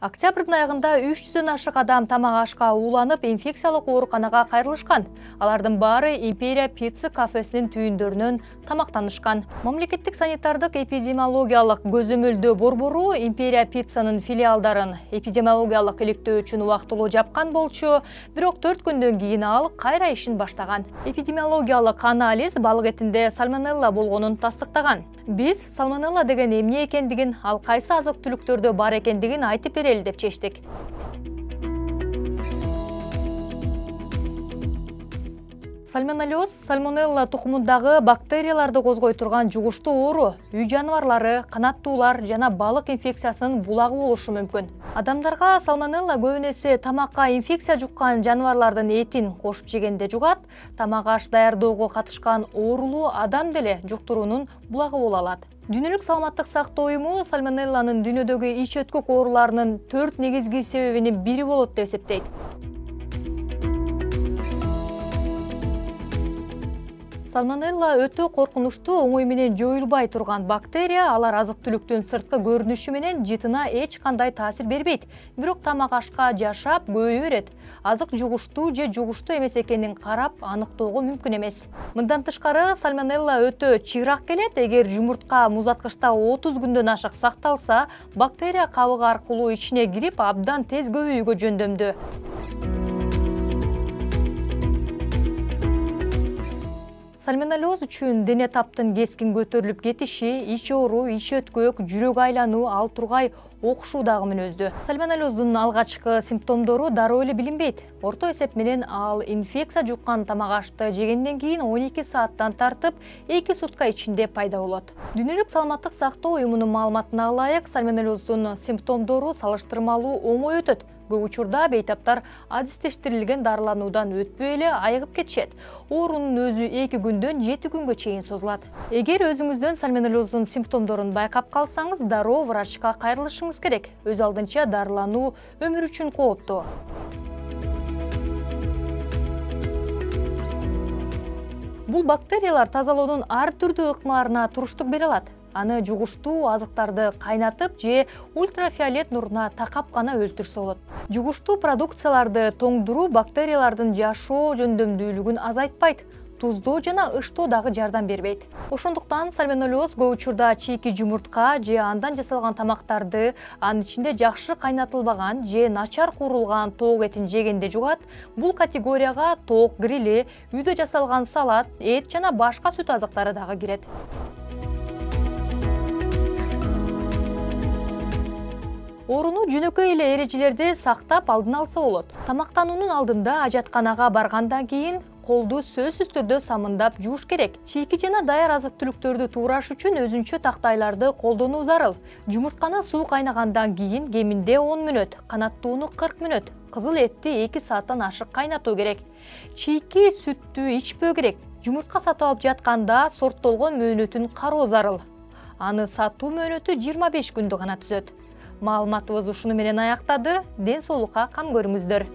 Октябрдын айында 300дөн ашык адам тамак ашка ууланып, инфекциялык ооруканага кайрылышкан. Алардын баары Империя Пицца кафесинин түйүндөрүнөн тамактанышкан. Мамлекеттик санитардык эпидемиологиялык көзөмөлдөө борбору Империя Пиццанын филиалдарын эпидемиологиялык иликтөө үчүн убактылуу жапкан болчу, бирок 4 күндөн кийин ал кайра ишин баштаган. Эпидемиологиялык анализ балык этинде сальмонелла болгонун тастыктаган. Биз сальмонелла деген эмне экендигин, ал кайсы азык-түлүктөрдө бар экендигин айтып берели деп чечтик. Сальмонеллез сальмонелла тукумундагы бактерияларды козгой турган жугуштуу оору, үй жаныбарлары, канаттуулар жана балык инфекциясынын булагы болушу мүмкүн. Адамдарга сальмонелла көбүнесе тамакка инфекция жуккан жаныбарлардын этин кошуп жегенде жугат. Тамак аш даярдоого катышкан оорулуу адам деле жуктуруунун булагы боло алат. Дүйнөлүк саламаттык сактоо уюму сальмонелланын дүйнөдөгү ич өткөк ооруларынын 4 негизги себебинин бири болот деп эсептейт. Сальмонелла өтө коркунучтуу, оңой менен жоюлбай турган бактерия. Алар азык-түлүктүн сырткы көрүнүшү менен жытына эч кандай таасир бербейт, бирок тамак ашка жашап көбөйө берет. Азык жугуштуу же жугуштуу эмес экенин карап аныктоого мүмкүн эмес. Мындан тышкары сальмонелла өтө чыйрак келет. Эгер жумуртка музаткычта 30 күндөн ашык сакталса, бактерия кабык аркылуу ичине кирип, абдан тез көбөйүүгө жөндөмдүү. Сальмонеллез үчүн дене таптын кескин көтөрүлүп кетиши, ич оору, ич өткөк, жүрөк айлануу, ал тургай окушуу дагы мүнөздүү. Сальмонеллездин алгачкы симптомдору дароо эле билинбейт. Орто эсеп менен ал инфекция жуккан тамак ашты жегенден кийин 12 сааттан тартып 2 сутка ичинде пайда болот. Дүйнөлүк саламаттык сактоо уюмунун маалыматына ылайык, сальмонеллездин симптомдору салыштырмалуу оңой өтөт. Көп учурда бейтаптар адистештирилген дарылануудан өтпөй эле айыгып кетишет. Оорунун өзү 2 күндөн 7 күнгө чейин созулат. Эгер өзүңүздөн сальмонеллездин симптомдорун байкап калсаңыз, дароо врачка кайрылышыңыз керек. Өз алдынча дарылануу өмүр үчүн кооптуу. Бул бактериялар тазалоонун ар түрдүү ыкмаларына туруштук бере алат. Аны жугуштуу азыктарды кайнатып же ультрафиолет нуруна такап гана өлтүрсө болот. Жугуштуу продукцияларды тоңдуруу бактериялардын жашоо жөндөмдүүлүгүн азайтпайт, туздоо жана ыштоо дагы жардам бербейт. Ошондуктан сальмонеллез көп учурда чийки жумуртка же андан жасалган тамактарды, анын ичинде жакшы кайнатылбаган же начар куурулган тоок этин жегенде жугат. Бул категорияга тоок грили, үйдө жасалган салат, эт жана башка сүт азыктары дагы кирет. Ооруну жөнөкөй эле эрежелерди сактап алдын алса болот. Тамактануунун алдында ажатканага баргандан кийин колду сөзсүз түрдө самындап жууш керек. Чийки жана даяр азык-түлүктөрдү туураш үчүн өзүнчө тактайларды колдонуу зарыл. Жумуртканы суу кайнагандан кийин кеминде 10 мүнөт, канаттууну 40 мүнөт, кызыл этти 2 сааттан ашык кайнатуу керек. Чийки сүттү ичпөө керек. Жумуртка сатып алып жатканда сорттолгон мөөнөтүн кароо зарыл. Аны сатуу мөөнөтү 25 күндү гана түзөт. Маалыматыбыз ушуну менен аяктады. Ден соолукка кам көрүңүздөр.